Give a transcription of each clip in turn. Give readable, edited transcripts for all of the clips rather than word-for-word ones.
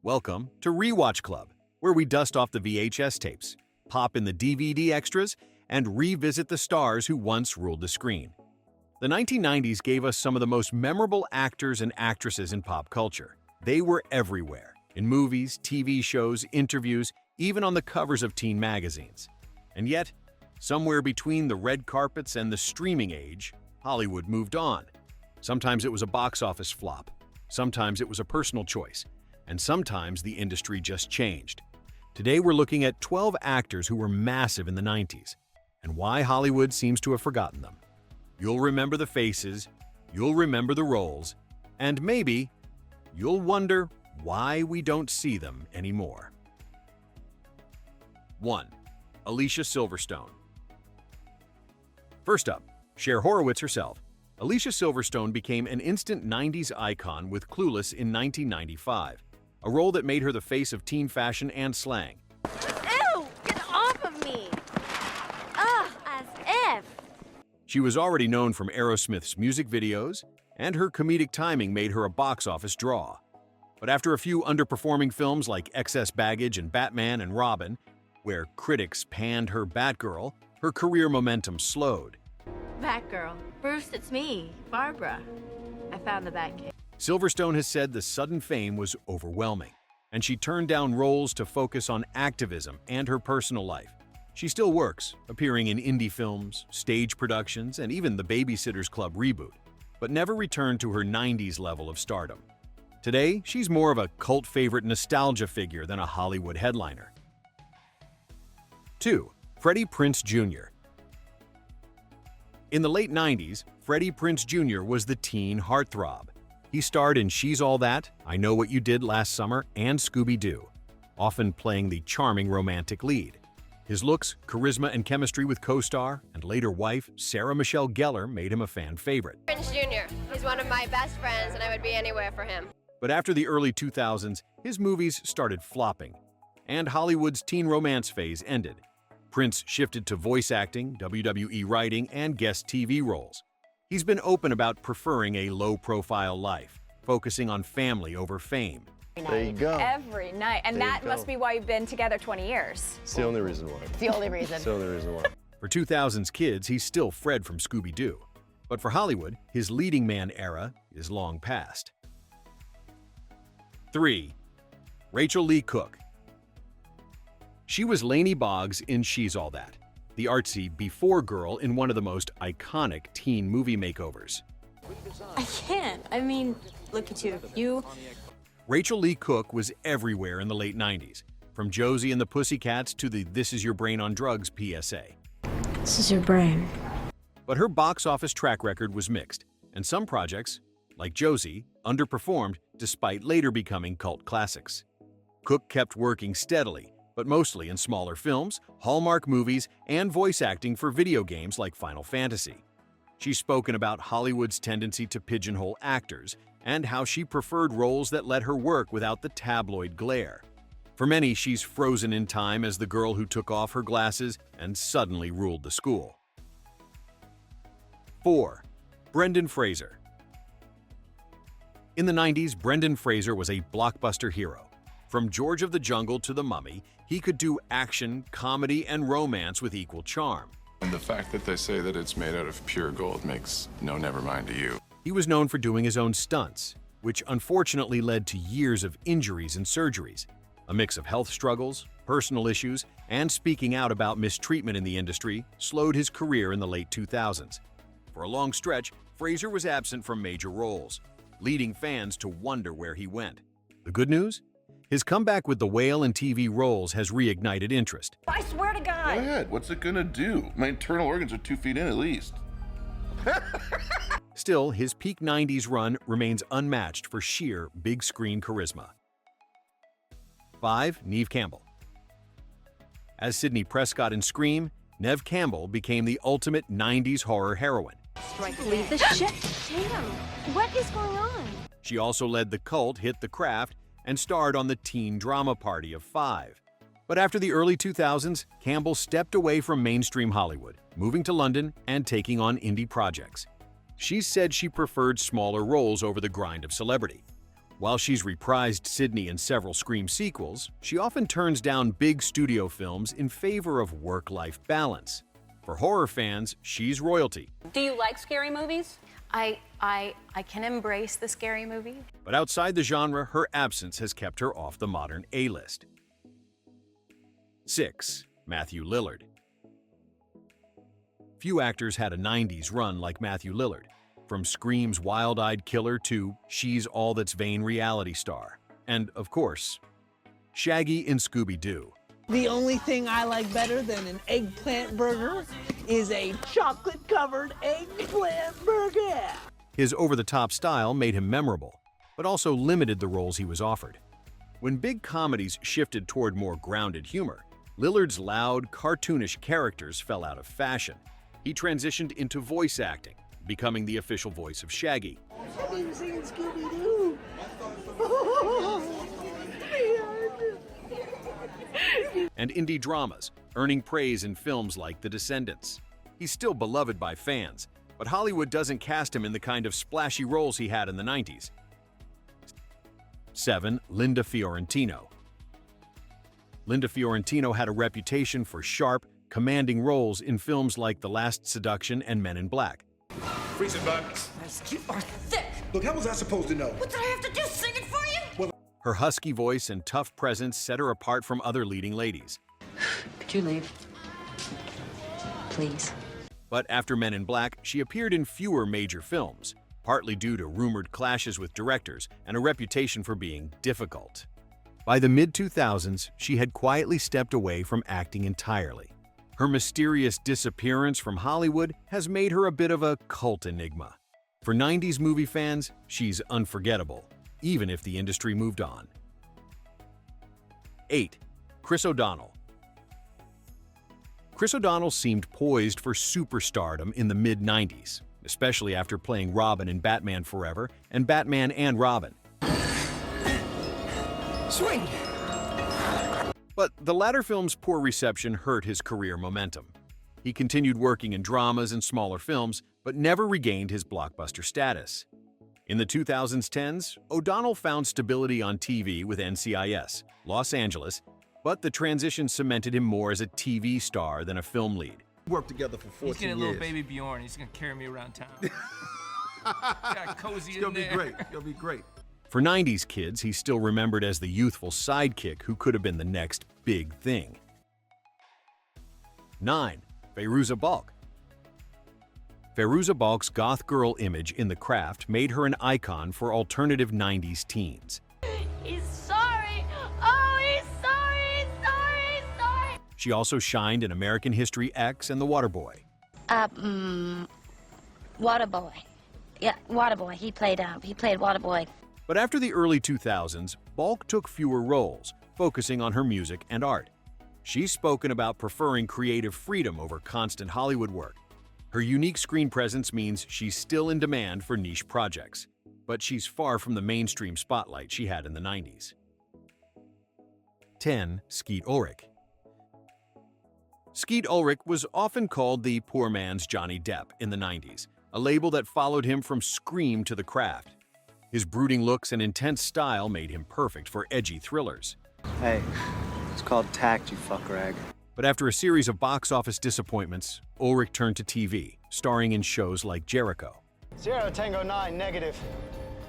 Welcome to Rewatch Club, where we dust off the VHS tapes, pop in the DVD extras, and revisit the stars who once ruled the screen. The 1990s gave us some of the most memorable actors and actresses in pop culture. They were everywhere, in movies, TV shows, interviews, even on the covers of teen magazines. And yet, somewhere between the red carpets and the streaming age, Hollywood moved on. Sometimes it was a box office flop, sometimes it was a personal choice, and sometimes the industry just changed. Today we're looking at 12 actors who were massive in the 90s, and why Hollywood seems to have forgotten them. You'll remember the faces, you'll remember the roles, and maybe you'll wonder why we don't see them anymore. 1. Alicia Silverstone. First up, Cher Horowitz herself. Alicia Silverstone became an instant 90s icon with Clueless in 1995, a role that made her the face of teen fashion and slang. Ew! Get off of me! Ugh, as if! She was already known from Aerosmith's music videos, and her comedic timing made her a box office draw. But after a few underperforming films like Excess Baggage and Batman and Robin, where critics panned her Batgirl, her career momentum slowed. Batgirl. Bruce, it's me, Barbara. I found the Batcave. Silverstone has said the sudden fame was overwhelming, and she turned down roles to focus on activism and her personal life. She still works, appearing in indie films, stage productions, and even the Babysitter's Club reboot, but never returned to her 90s level of stardom. Today, she's more of a cult favorite nostalgia figure than a Hollywood headliner. 2. Freddie Prinze Jr. In the late 90s, Freddie Prinze Jr. was the teen heartthrob. He starred in She's All That, I Know What You Did Last Summer, and Scooby-Doo, often playing the charming romantic lead. His looks, charisma, and chemistry with co-star and later wife Sarah Michelle Gellar made him a fan favorite. Prinze Jr. He's one of my best friends, and I would be anywhere for him. But after the early 2000s, his movies started flopping, and Hollywood's teen romance phase ended. Prince shifted to voice acting, WWE writing, and guest TV roles. He's been open about preferring a low-profile life, focusing on family over fame. There you go. Every night. And There you that go. must be why you've been together 20 years. It's the only reason why. It's the only reason. It's the only reason why. For 2000s kids, he's still Fred from Scooby-Doo. But for Hollywood, his leading man era is long past. 3. Rachel Lee Cook. She was Lainey Boggs in She's All That, the artsy before girl in one of the most iconic teen movie makeovers. I can't. I mean, look at you. Rachel Lee Cook was everywhere in the late 90s, from Josie and the Pussycats to the This Is Your Brain on Drugs PSA. This is your brain. But her box office track record was mixed, and some projects, like Josie, underperformed despite later becoming cult classics. Cook kept working steadily, but mostly in smaller films, Hallmark movies, and voice acting for video games like Final Fantasy. She's spoken about Hollywood's tendency to pigeonhole actors and how she preferred roles that let her work without the tabloid glare. For many, she's frozen in time as the girl who took off her glasses and suddenly ruled the school. 4. Brendan Fraser. In the 90s, Brendan Fraser was a blockbuster hero. From George of the Jungle to The Mummy, he could do action, comedy, and romance with equal charm. And the fact that they say that it's made out of pure gold makes no never mind to you. He was known for doing his own stunts, which unfortunately led to years of injuries and surgeries. A mix of health struggles, personal issues, and speaking out about mistreatment in the industry slowed his career in the late 2000s. For a long stretch, Fraser was absent from major roles, leading fans to wonder where he went. The good news? His comeback with The Whale and TV roles has reignited interest. I swear to Go God. ahead. What's it gonna do? My internal organs are 2 feet in at least. Still, his peak 90s run remains unmatched for sheer big-screen charisma. 5. Neve Campbell. As Sidney Prescott in Scream, Neve Campbell became the ultimate 90s horror heroine. Leave the shit. Tatum, what is going on? She also led the cult hit The Craft and starred on the teen drama Party of Five. But after the early 2000s, Campbell stepped away from mainstream Hollywood, moving to London and taking on indie projects. She said she preferred smaller roles over the grind of celebrity. While she's reprised Sydney in several Scream sequels, she often turns down big studio films in favor of work-life balance. For horror fans, she's royalty. Do you like scary movies? I can embrace the scary movie. But outside the genre, her absence has kept her off the modern A-list. 6. Matthew Lillard. Few actors had a 90s run like Matthew Lillard. From Scream's wild-eyed killer to She's All That's Vain reality star. And, of course, Shaggy in Scooby-Doo. The only thing I like better than an eggplant burger is a chocolate-covered eggplant burger. His over-the-top style made him memorable, but also limited the roles he was offered. When big comedies shifted toward more grounded humor, Lillard's loud, cartoonish characters fell out of fashion. He transitioned into voice acting, becoming the official voice of Shaggy. Have you seen Scooby-Doo? And indie dramas, earning praise in films like The Descendants. He's still beloved by fans, but Hollywood doesn't cast him in the kind of splashy roles he had in the 90s. 7. Linda Fiorentino. Linda Fiorentino had a reputation for sharp, commanding roles in films like The Last Seduction and Men in Black. Freezing buttons. You are thick. Look, how was I supposed to know? What did I have to do? Sing it for you? Her husky voice and tough presence set her apart from other leading ladies. Could you leave? Please. But after Men in Black, she appeared in fewer major films, partly due to rumored clashes with directors and a reputation for being difficult. By the mid-2000s, she had quietly stepped away from acting entirely. Her mysterious disappearance from Hollywood has made her a bit of a cult enigma. For 90s movie fans, she's unforgettable, even if the industry moved on. 8. Chris O'Donnell. Chris O'Donnell seemed poised for superstardom in the mid-90s, especially after playing Robin in Batman Forever and Batman and Robin. Swing! But the latter film's poor reception hurt his career momentum. He continued working in dramas and smaller films, but never regained his blockbuster status. In the 2010s, O'Donnell found stability on TV with NCIS, Los Angeles, but the transition cemented him more as a TV star than a film lead. Worked together for 14 years. He's getting a little baby Bjorn. He's gonna carry me around town. Got cozy It's gonna in be there. great. It'll be great. For 90s kids, he's still remembered as the youthful sidekick who could have been the next big thing. 9. Fairuza Balk. Fairuza Balk's goth girl image in The Craft made her an icon for alternative 90s teens. He's sorry. Oh, he's sorry. He's sorry. He's sorry. She also shined in American History X and The Waterboy. Waterboy. Yeah, Waterboy. He played Waterboy. But after the early 2000s, Balk took fewer roles, focusing on her music and art. She's spoken about preferring creative freedom over constant Hollywood work. Her unique screen presence means she's still in demand for niche projects, but she's far from the mainstream spotlight she had in the 90s. 10. Skeet Ulrich. Skeet Ulrich was often called the poor man's Johnny Depp in the 90s, a label that followed him from Scream to The Craft. His brooding looks and intense style made him perfect for edgy thrillers. Hey, it's called tact, you fuck rag. But after a series of box office disappointments, Ulrich turned to TV, starring in shows like Jericho. Sierra Tango 9, negative.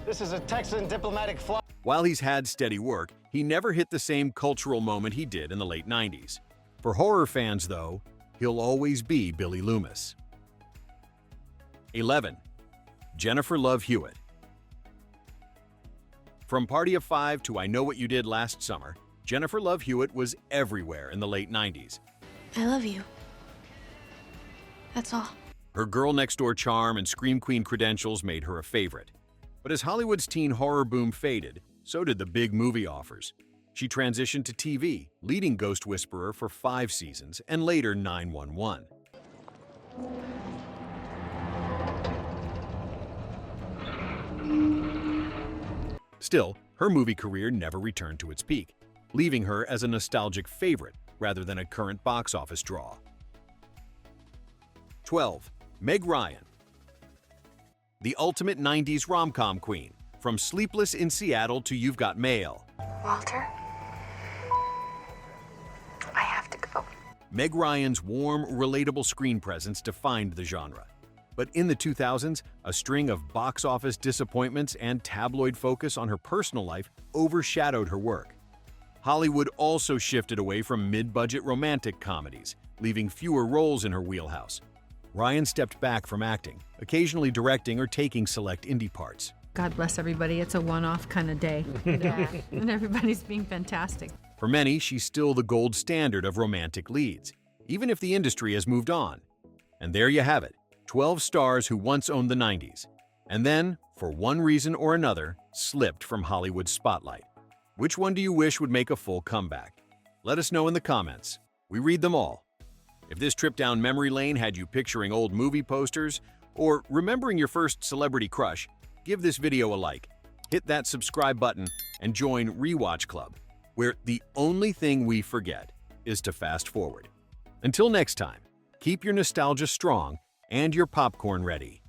This is a Texan diplomatic flight. While he's had steady work, he never hit the same cultural moment he did in the late 90s. For horror fans, though, he'll always be Billy Loomis. 11. Jennifer Love Hewitt. From Party of Five to I Know What You Did Last Summer, Jennifer Love Hewitt was everywhere in the late 90s. I love you. That's all. Her girl-next-door charm and scream queen credentials made her a favorite. But as Hollywood's teen horror boom faded, so did the big movie offers. She transitioned to TV, leading Ghost Whisperer for 5 seasons and later 911. Still, her movie career never returned to its peak, leaving her as a nostalgic favorite rather than a current box office draw. 12. Meg Ryan. The ultimate 90s rom-com queen. From Sleepless in Seattle to You've Got Mail, Walter, I have to go. Meg Ryan's warm, relatable screen presence defined the genre. But in the 2000s, a string of box office disappointments and tabloid focus on her personal life overshadowed her work. Hollywood also shifted away from mid-budget romantic comedies, leaving fewer roles in her wheelhouse. Ryan stepped back from acting, occasionally directing or taking select indie parts. God bless everybody. It's a one-off kind of day. Yeah. And everybody's being fantastic. For many, she's still the gold standard of romantic leads, even if the industry has moved on. And there you have it, 12 stars who once owned the 90s, and then, for one reason or another, slipped from Hollywood's spotlight. Which one do you wish would make a full comeback? Let us know in the comments. We read them all. If this trip down memory lane had you picturing old movie posters or remembering your first celebrity crush, give this video a like, hit that subscribe button, and join Rewatch Club, where the only thing we forget is to fast forward. Until next time, keep your nostalgia strong and your popcorn ready.